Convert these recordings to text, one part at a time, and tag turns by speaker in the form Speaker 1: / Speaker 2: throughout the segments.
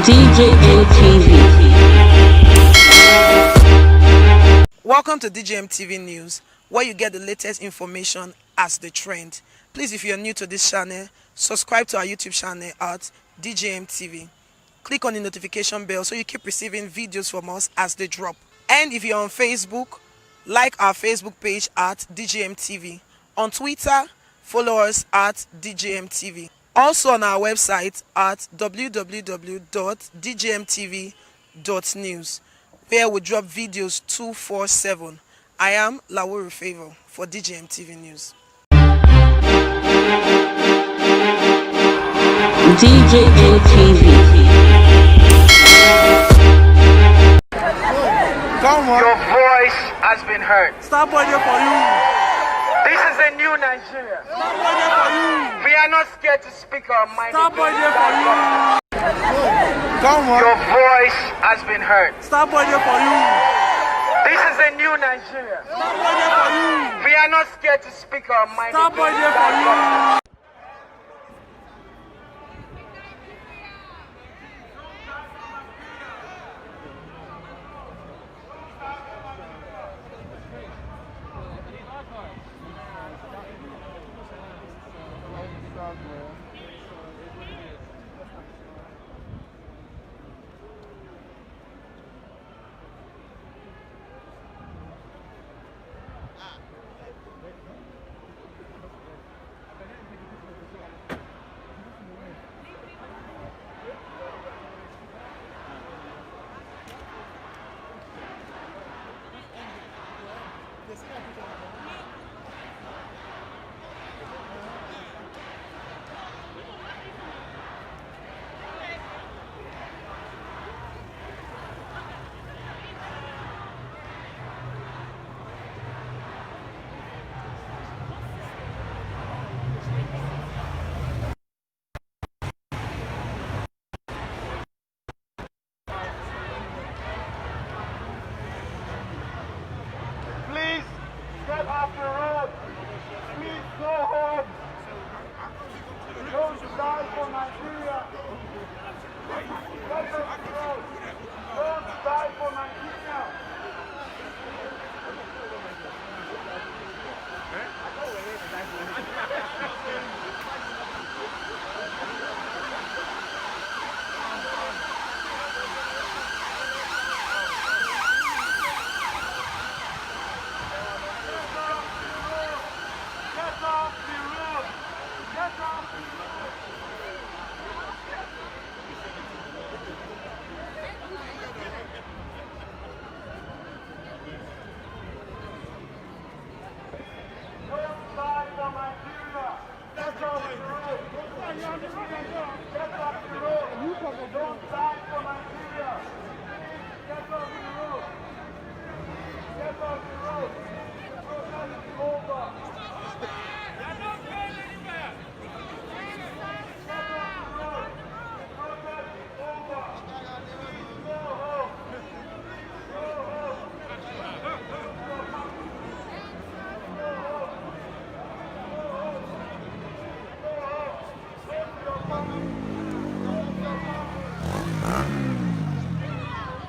Speaker 1: DJM
Speaker 2: Welcome to DJM TV News, where you get the latest information as the trend. Please, if you're new to this channel, subscribe to our YouTube channel at DJM TV. Click on the notification bell so you keep receiving videos from us as they drop. And if you're on Facebook, like our Facebook page at DJM TV. On Twitter, follow us at DJM TV. Also on our website at www.djmtv.news, where we drop videos 247. I am Lawuru Favor for DJM TV News.
Speaker 1: DJM TV.
Speaker 2: Come on.
Speaker 3: Your voice has been heard.
Speaker 2: Stop waiting for you.
Speaker 3: This is a new Nigeria.
Speaker 2: Stop waiting for you.
Speaker 3: We are not scared to speak our mind.
Speaker 2: Stop waiting for you. Come on.
Speaker 3: Your voice has been heard.
Speaker 2: Stop waiting for you.
Speaker 3: This is a new Nigeria.
Speaker 2: Stop waiting for you.
Speaker 3: We are not scared to speak our mind.
Speaker 2: Stop waiting for you.
Speaker 3: Please get off the road. Please go home. Don't die for Nigeria. Get off the road. Don't die for Nigeria. Get off the road. Get off the road. Don't die for Nigeria. Get off the road. Get off the road. Don't die for Nigeria. Get off the road. Get off the road. The protest is over. You're not going anywhere. Get off the road. The protest is over. Go home. Go home.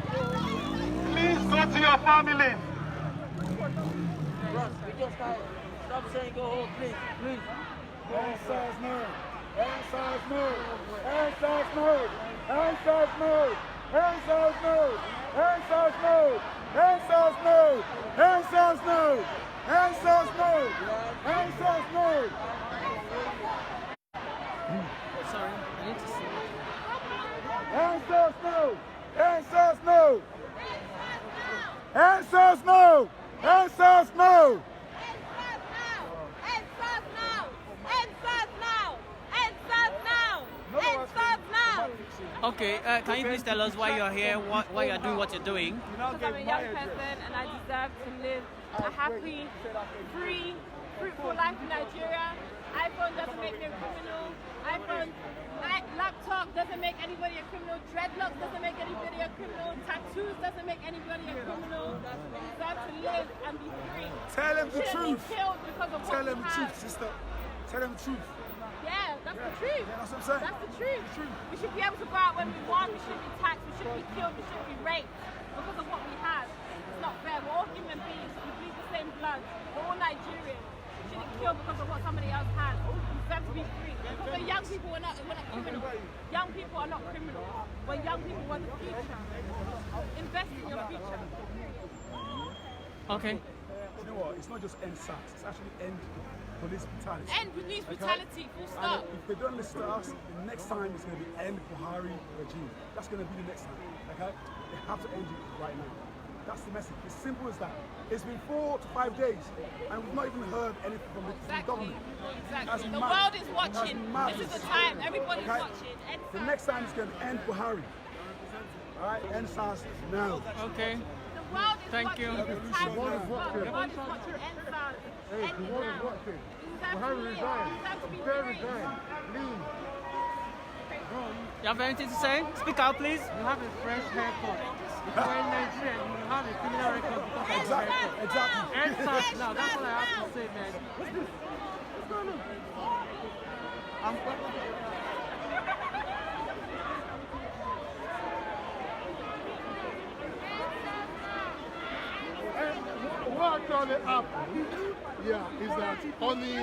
Speaker 3: Please go to your family.
Speaker 4: Stop saying go home, please, please.
Speaker 3: Answers no. Answers no. Answers no. Answers no. Answers no. Answers no. Answers no. Answers no. Answers no. Answers no.
Speaker 4: Sorry, I need to see.
Speaker 3: Answers no. Answers no. Answers no. Answers no.
Speaker 4: Okay, can you please tell us why you're here, why you're doing what you're doing?
Speaker 5: Because I'm a young person and I deserve to live a happy, free, fruitful life in Nigeria. iPhone doesn't make me a criminal. Laptop doesn't make anybody a criminal. Dreadlocks doesn't make anybody a criminal. Tattoos doesn't make anybody a criminal. We deserve to live and be free.
Speaker 3: Tell them the
Speaker 5: Shouldn't
Speaker 3: truth.
Speaker 5: be killed because of
Speaker 3: Tell
Speaker 5: what
Speaker 3: them
Speaker 5: we
Speaker 3: the
Speaker 5: have.
Speaker 3: truth, sister. Tell them the truth.
Speaker 5: Yeah, that's the truth.
Speaker 3: Yeah, that's what I'm saying.
Speaker 5: That's the truth. We should be able to go out when we want. We shouldn't be taxed. We shouldn't be killed. We shouldn't be raped because of what we have. It's not fair. We're all human beings. We bleed the same blood. We're all Nigerians. We shouldn't kill because of what somebody else has. We deserve to be free. Because the young people we're not criminals. Young people are not criminals. We're young people. We're the future. Invest in your future.
Speaker 4: Okay.
Speaker 3: You know what? It's not just end SARS. It's actually end police brutality.
Speaker 5: End police brutality. Full stop.
Speaker 3: And if they don't listen to us, the next time it's going to be end Buhari regime. That's going to be the next time. Okay? They have to end it right now. That's the message. It's simple as that. It's been 4 to 5 days, and we've not even heard anything from the government.
Speaker 5: Exactly. The world is watching. This is the time. Everybody's watching. End
Speaker 3: The
Speaker 5: SARS.
Speaker 3: next time it's going to end Buhari. All right? End SARS now.
Speaker 4: Okay.
Speaker 5: The world is
Speaker 4: Thank
Speaker 5: watching.
Speaker 4: you.
Speaker 5: It's time to stop. The world is watching. End SARS. End it now.
Speaker 6: Buhari resign. Buhari resign. Leave.
Speaker 4: You have anything to say? Speak out, please.
Speaker 6: You have a fresh haircut. If you're in Nigeria, you have a criminal record because of your haircut.
Speaker 3: Exactly.
Speaker 6: End SARS now. That's what I have to say, man. What's going on? What actually happened, yeah, is that only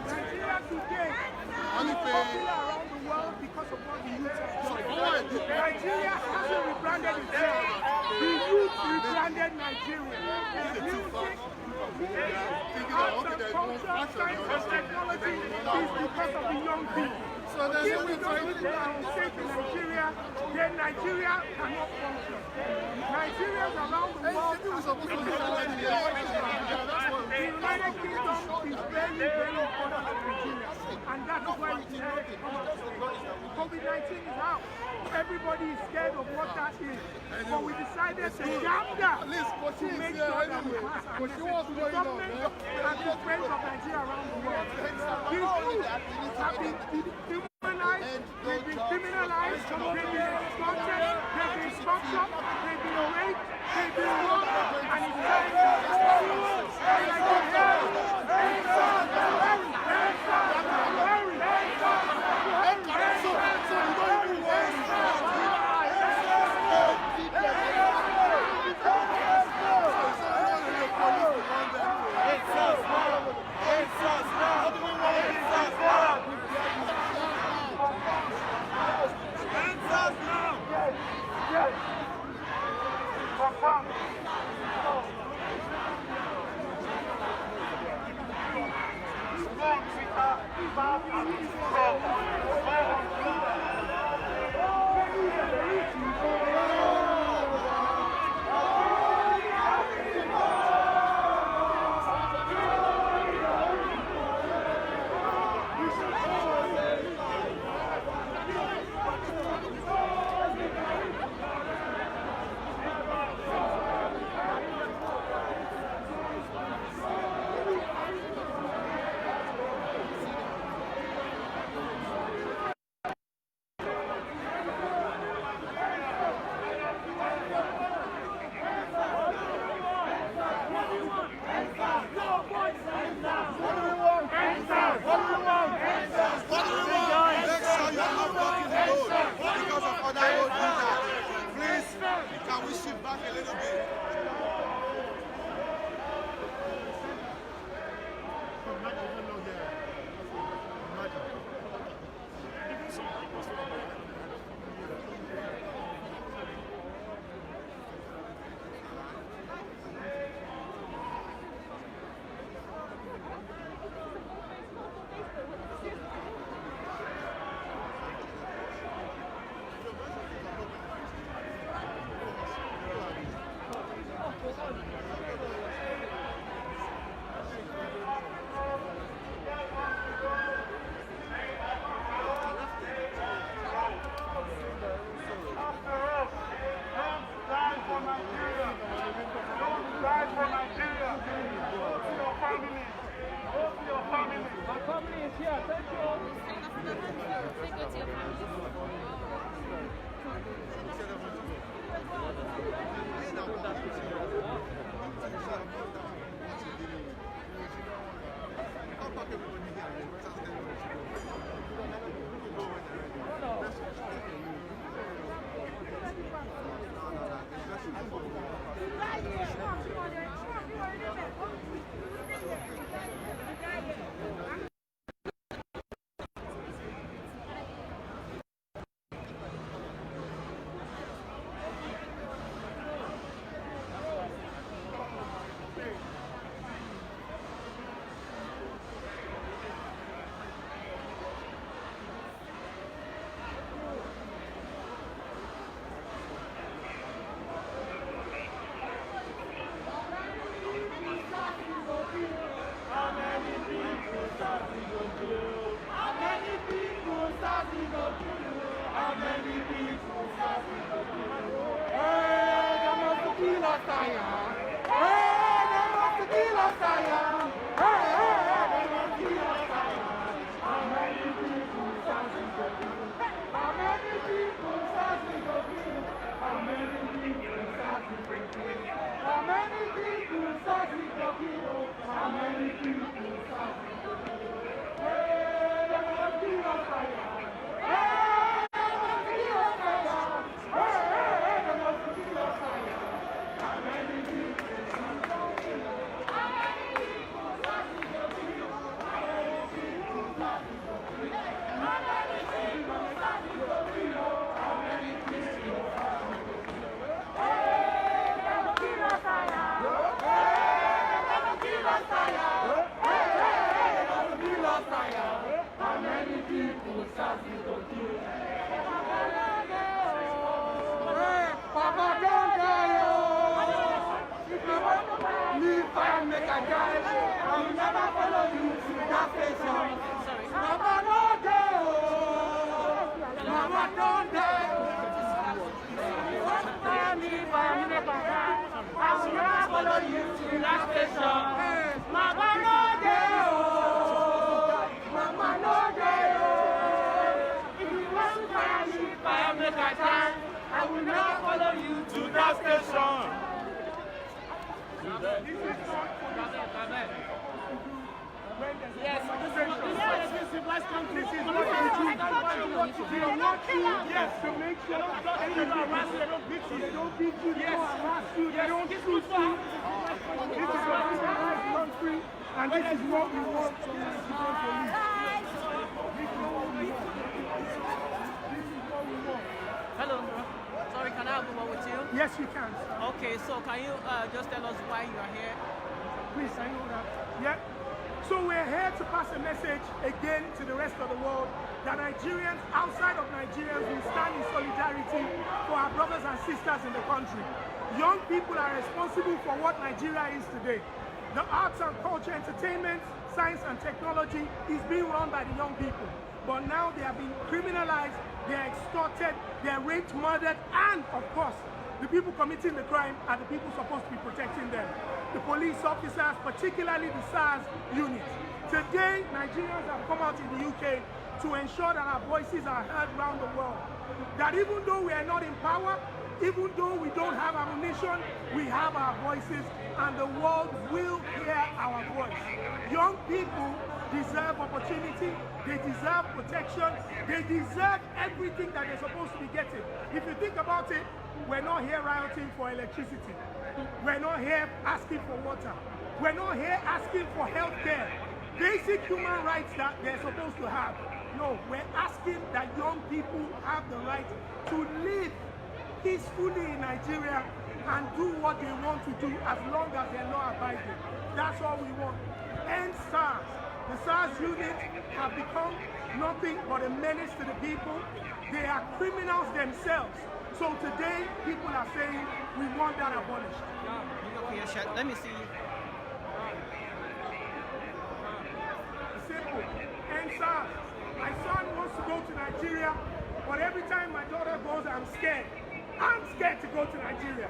Speaker 3: Nigeria today is popular around the world because of what the youth has done. Nigeria hasn't rebranded itself. The youth rebranded Nigeria. The music, arts and culture, science and technology is because of the young people.
Speaker 6: So there's
Speaker 3: If we
Speaker 6: only
Speaker 3: don't put our stake in Nigeria, then Nigeria cannot function. Nigerians around the world are supposed to be the United Kingdom is very, very important to Nigeria. And that's why we decided to come out today. COVID-19 is out. Everybody is scared of what that is. But we decided to gather to make sure that we pass our message to the government and to friends of Nigeria around the world. These youth have been demonized, they've been criminalized, they've been extorted, they've been fucked up, they've been raped, they've been robbed, and it's time to
Speaker 6: people start to do. Papa don't die, oh. If you want to leave fire, make a die. I will never follow you to that station. Papa don't die, oh. Mama don't die. If you want to leave fire, make a die. I will never follow you to that station. Mama don't die, oh. Mama don't die, oh. If you want to leave fire, make a die. I will not follow you to that station. Yes, this is civilized country. This is what we want you, yes, to make sure that they don't harass you, they don't beat you, they don't beat you, they don't harass you, they don't shoot you. This is a civilized country, and this is what we want from the Nigerian police. This is what we want.
Speaker 4: Hello. Sorry, can I have a word with you?
Speaker 6: Yes, you can.
Speaker 4: Okay, so can you just tell us why you are here?
Speaker 6: Please, I know that. Yeah. So we're here to pass a message again to the rest of the world that Nigerians outside of Nigeria will stand in solidarity for our brothers and sisters in the country. Young people are responsible for what Nigeria is today. The arts and culture, entertainment, science and technology is being run by the young people. But now they are being criminalized, they are extorted, they are raped, murdered, and of course, the people committing the crime are the people supposed to be protecting them. The police officers, particularly the SARS unit. Today, Nigerians have come out in the UK to ensure that our voices are heard around the world. That even though we are not in power, even though we don't have ammunition, we have our voices and the world will hear our voice. Young people deserve opportunity, they deserve protection, they deserve everything that they're supposed to be getting. If you think about it, we're not here rioting for electricity. We're not here asking for water. We're not here asking for health care. Basic human rights that they're supposed to have. No, we're asking that young people have the right to live peacefully in Nigeria and do what they want to do as long as they're law abiding. That's all we want. End SARS. The SARS unit have become nothing but a menace to the people. They are criminals themselves. So today, people are saying we want that abolished.
Speaker 4: Let me see.
Speaker 6: Simple. End SARS. My son wants to go to Nigeria, but every time my daughter goes, I'm scared. I'm scared to go to Nigeria.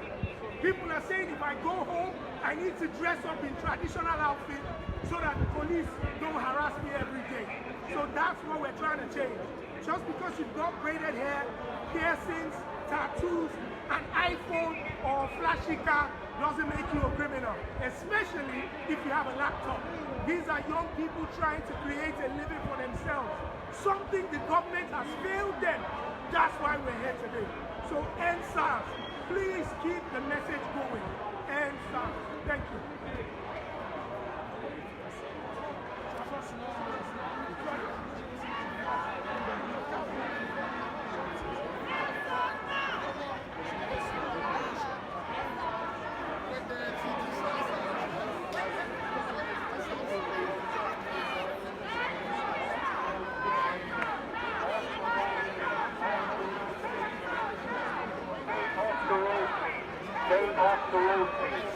Speaker 6: People are saying if I go home, I need to dress up in traditional outfit so that the police don't harass me every day. So that's what we're trying to change. Just because you've got braided hair, piercings, tattoos, an iPhone or a flashy car doesn't make you a criminal, especially if you have a laptop. These are young people trying to create a living for themselves. Something the government has failed them. That's why we're here today. So end SARS. Please keep the message going. End SARS. Thank you.
Speaker 3: Stay off the road, please.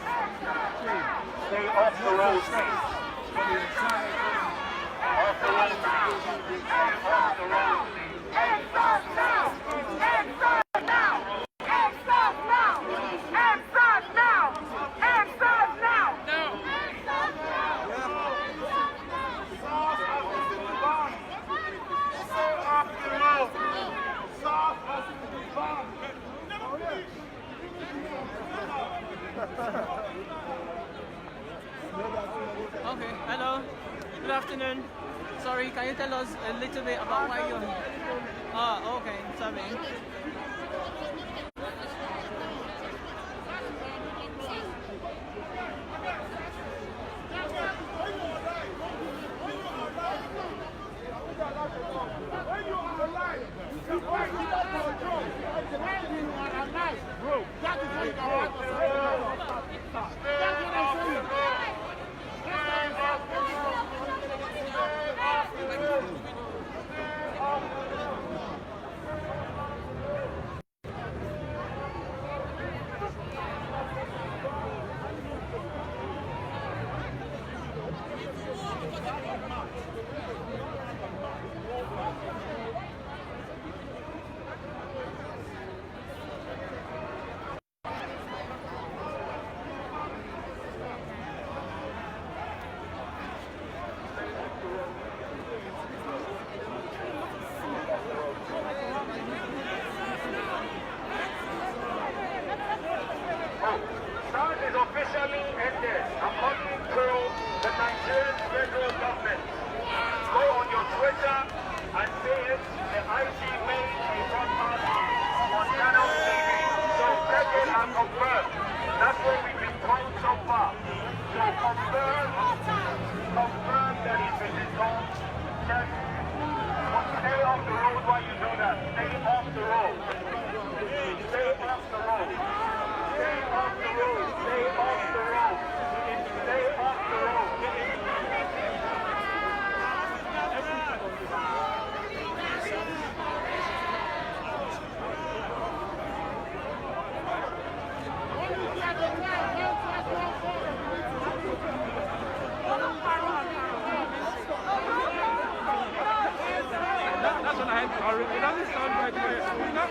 Speaker 3: Stay off the road, please. Off the road, please. Off the road, please.
Speaker 7: End SARS now! End SARS now! End SARS now! End SARS now! End SARS now!
Speaker 3: No.
Speaker 7: End SARS now!
Speaker 3: SARS has to be banned. Stay off the road. SARS has to be banned.
Speaker 4: Okay, hello. Good afternoon. Sorry, can you tell us a little bit about why you're here? Oh, okay, sorry.
Speaker 3: When you are alive, you fight without control. When you are alive, bro, that is what you are. That's what I'm saying. Stay off the road. Stay off the road. and says the IG made a broadcast on Channel TV. So Sergey has confirmed. That's what we've been told so far. So confirm that he's been home. Just stay off the road while you do that. Stay off the road. Stay off the road. Stay off the road. Stay off the road. Stay off the road.
Speaker 8: That's what I had to It doesn't sound like not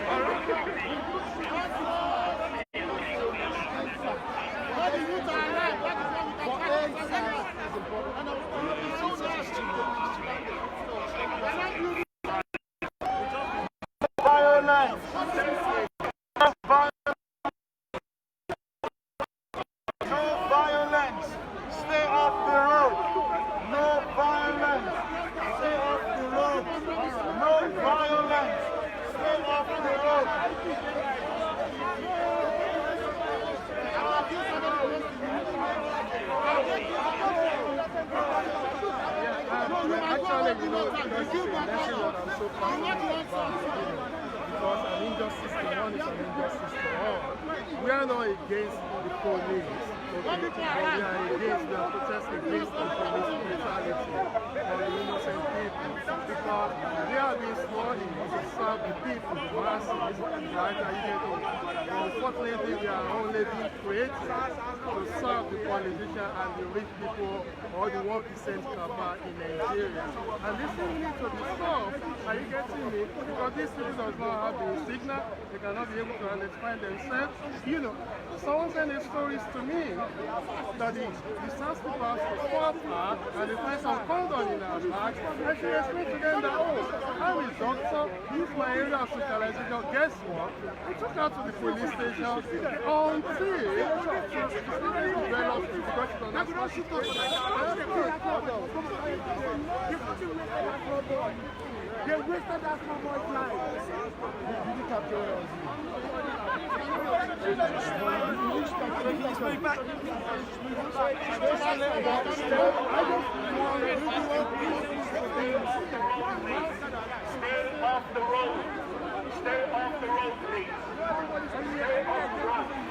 Speaker 3: Violence. No violence. Stay off the road. No violence. Stay off the road. No violence. Stay off the road.
Speaker 8: Because an injustice to one is an injustice to all. We are not against the police, okay? But we are against the protest against the police brutality on the innocent people. Because they are being sworn in to serve the people, the masses, right? Unfortunately, they are only being created to serve the politician and the rich people or the 1% cabal in Nigeria. And this thing needs to be solved. Are you getting me? Because these people does not have the signal, they cannot be able to identify themselves. You know, someone sent a stories to me that the SARS people has to stop her and they find some condom in her bag. And she explained to them that, oh, I'm a doctor, use my area of socialization. Guess what? I took her to the police station until she developed because she does not shoot us.
Speaker 6: They wasted that much life. Did you capture it on
Speaker 3: Stay off the road. Stay off the road, please. Stay off the road.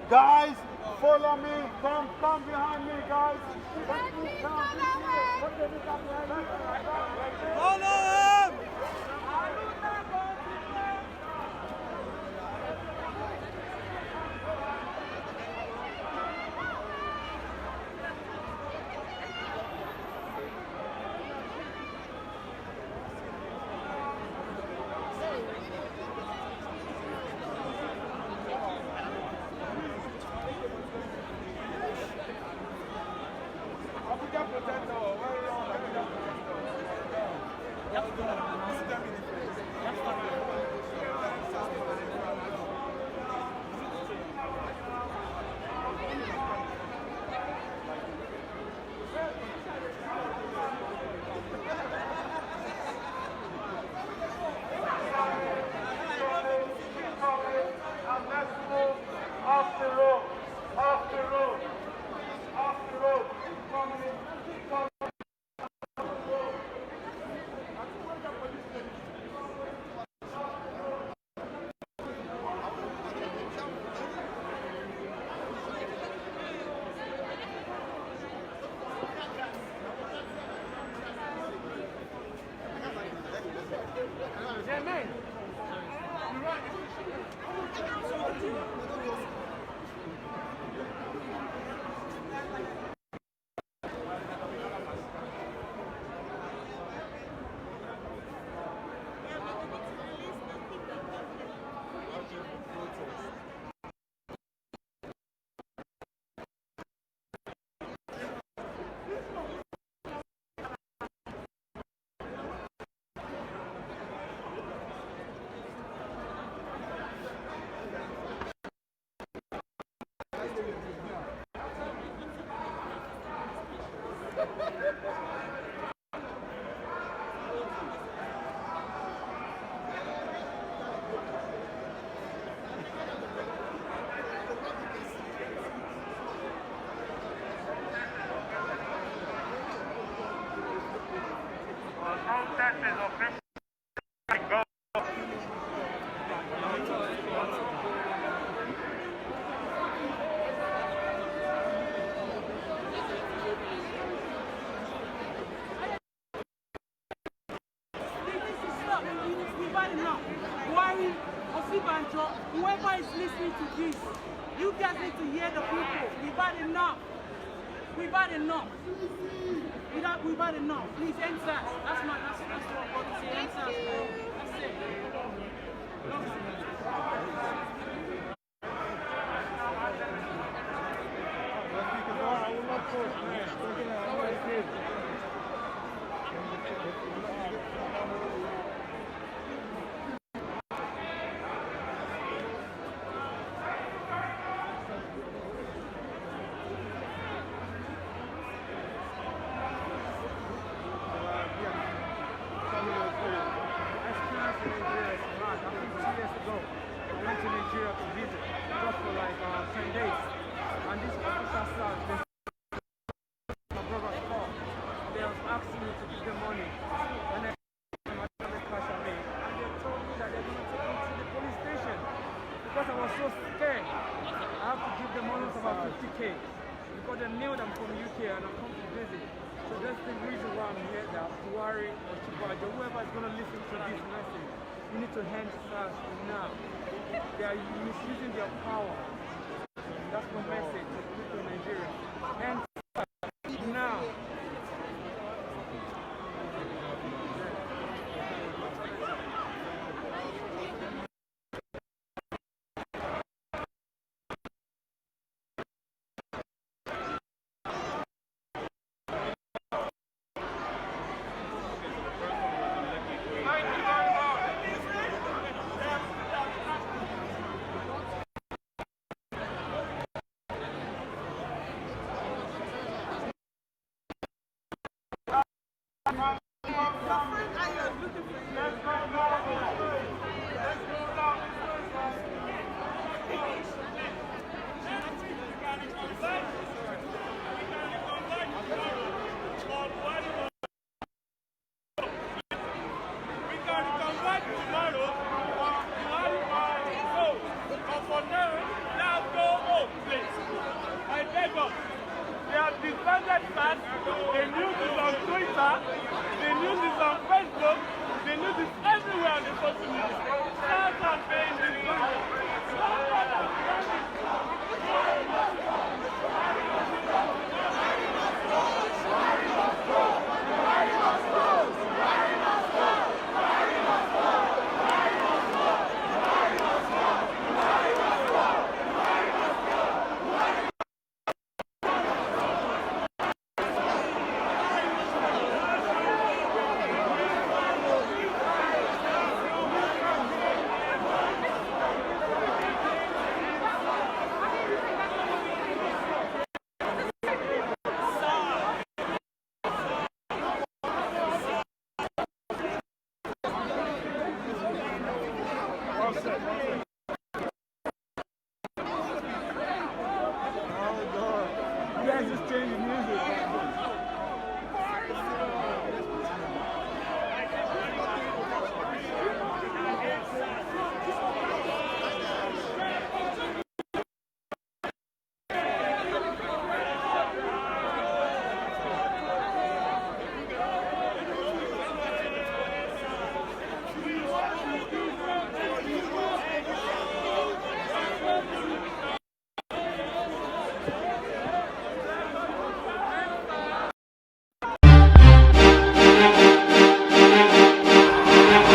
Speaker 3: Guys, follow me. Come behind me, guys. Follow him!
Speaker 9: Whoever is listening to this, you guys need to hear the people. We've had enough. We've had enough. We've had enough. Please, end that. That's what I'm going to say. End that. That's it. Because they knew that I'm from UK and I'm come to visit. So that's the reason why I'm here now, Buhari or Chibaja, whoever is going to listen to this message, you need to hand SARS now. They are misusing their power. That's my message to Nigeria. Hand SARS now.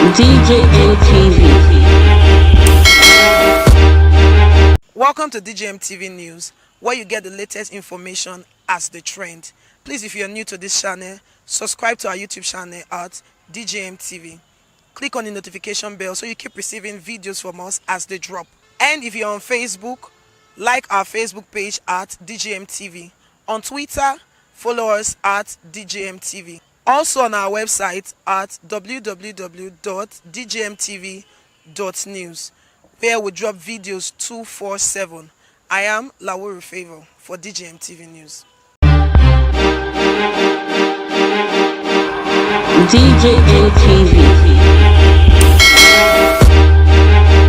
Speaker 1: DJM TV.
Speaker 2: Welcome to DJM TV News, where you get the latest information as the trend. Please, if you are new to this channel, subscribe to our YouTube channel at DJM TV. Click on the notification bell so you keep receiving videos from us as they drop. And if you're on Facebook, like our Facebook page at DJM TV. On Twitter, follow us at DJM TV. Also on our website at www.djmtv.news, where we drop videos 247. I am Lawuru Favor for DJM TV News.
Speaker 1: DJM TV.